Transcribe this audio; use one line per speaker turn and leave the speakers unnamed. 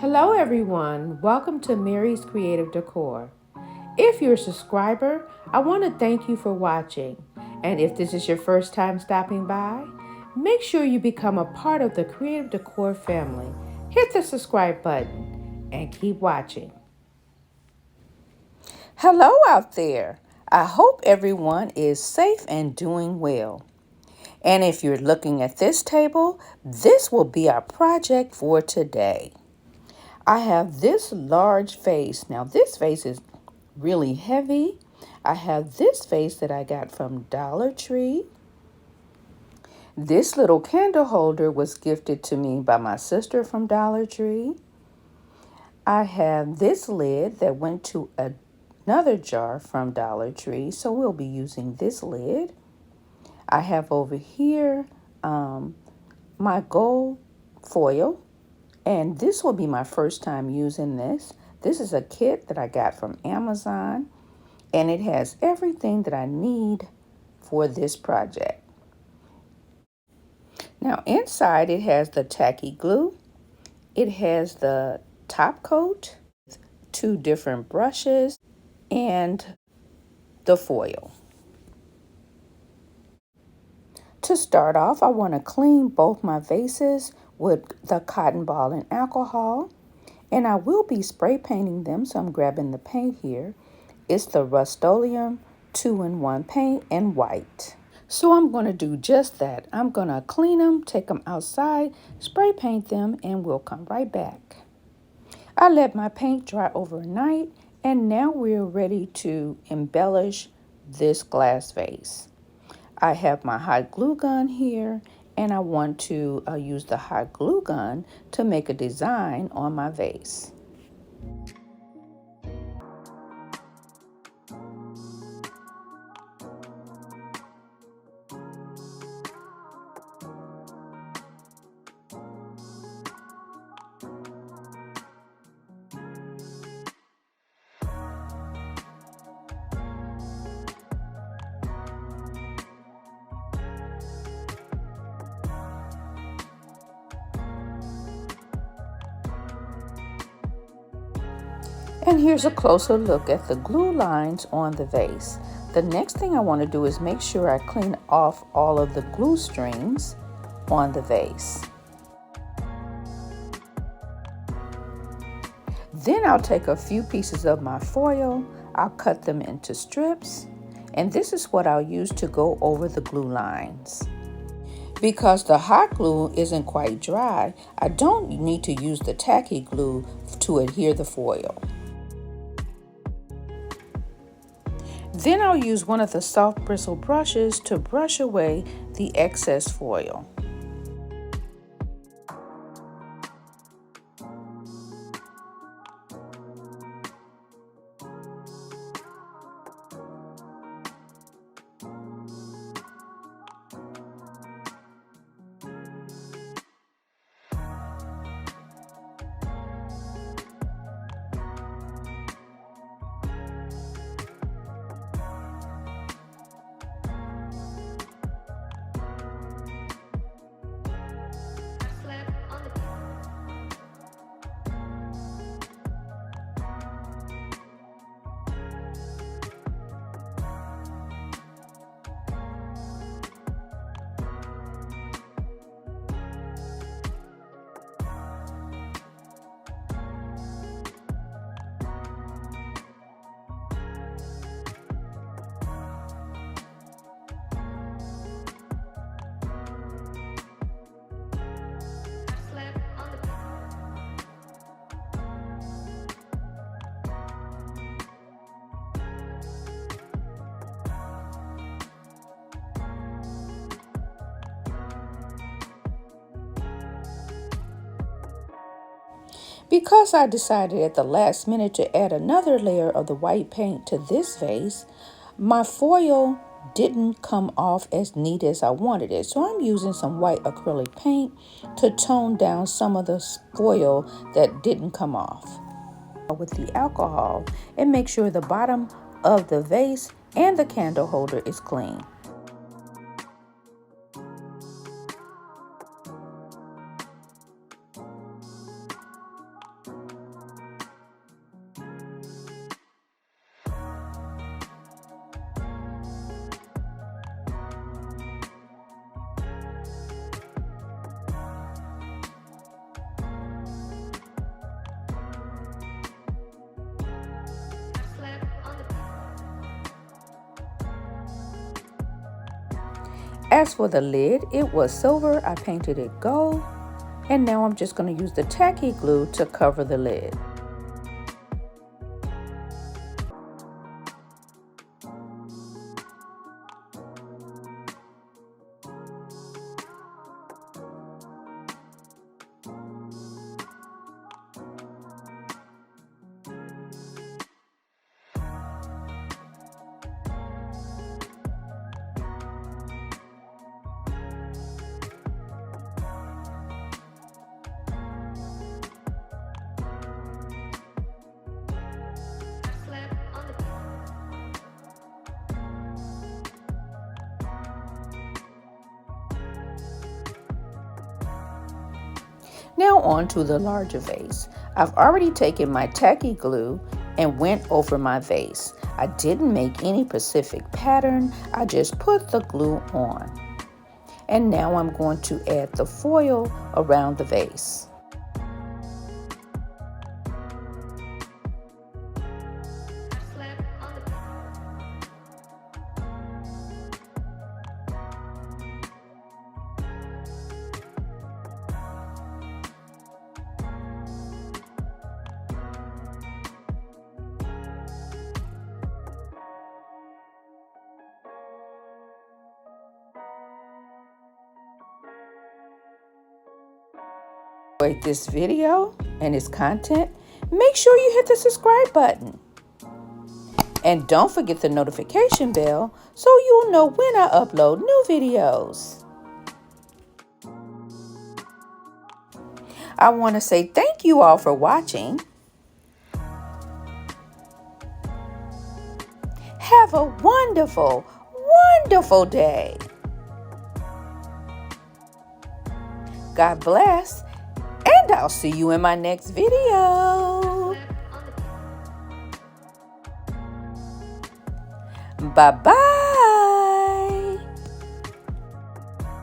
Hello everyone, welcome to Mary's Creative Decor. If you're a subscriber, I want to thank you for watching. And if this is your first time stopping by, make sure you become a part of the Creative Decor family. Hit the subscribe button and keep watching. Hello out there. I hope everyone is safe and doing well. And if you're looking at this table, this will be our project for today. I have this large vase. Now this vase is really heavy. I have this vase that I got from Dollar Tree. This little candle holder was gifted to me by my sister from Dollar Tree. I have this lid that went to another jar from Dollar Tree, so we'll be using this lid. I have over here my gold foil. And this will be my first time using this. This is a kit that I got from Amazon, and it has everything that I need for this project. Now inside it has the tacky glue, it has the top coat, 2 different brushes, and the foil. To start off, I want to clean both my vases with the cotton ball and alcohol. And I will be spray painting them, so I'm grabbing the paint here. It's the Rust-Oleum 2-in-1 paint in white. So I'm going to do just that. I'm going to clean them, take them outside, spray paint them, and we'll come right back. I let my paint dry overnight, and now we're ready to embellish this glass vase. I have my hot glue gun here, and I want to use the hot glue gun to make a design on my vase. And here's a closer look at the glue lines on the vase. The next thing I want to do is make sure I clean off all of the glue strings on the vase. Then I'll take a few pieces of my foil, I'll cut them into strips, and this is what I'll use to go over the glue lines. Because the hot glue isn't quite dry, I don't need to use the tacky glue to adhere the foil. Then I'll use one of the soft bristle brushes to brush away the excess foil. Because I decided at the last minute to add another layer of the white paint to this vase, my foil didn't come off as neat as I wanted it. So I'm using some white acrylic paint to tone down some of the foil that didn't come off. With the alcohol and make sure the bottom of the vase and the candle holder is clean. As for the lid, it was silver. I painted it gold. And now I'm just going to use the tacky glue to cover the lid. Now on to the larger vase. I've already taken my tacky glue and went over my vase. I didn't make any specific pattern, I just put the glue on. And now I'm going to add the foil around the vase. Enjoyed this video and its content, make sure you hit the subscribe button. And don't forget the notification bell so you'll know when I upload new videos. I want to say thank you all for watching. Have a wonderful, wonderful day. God bless. And I'll see you in my next video. Bye-bye.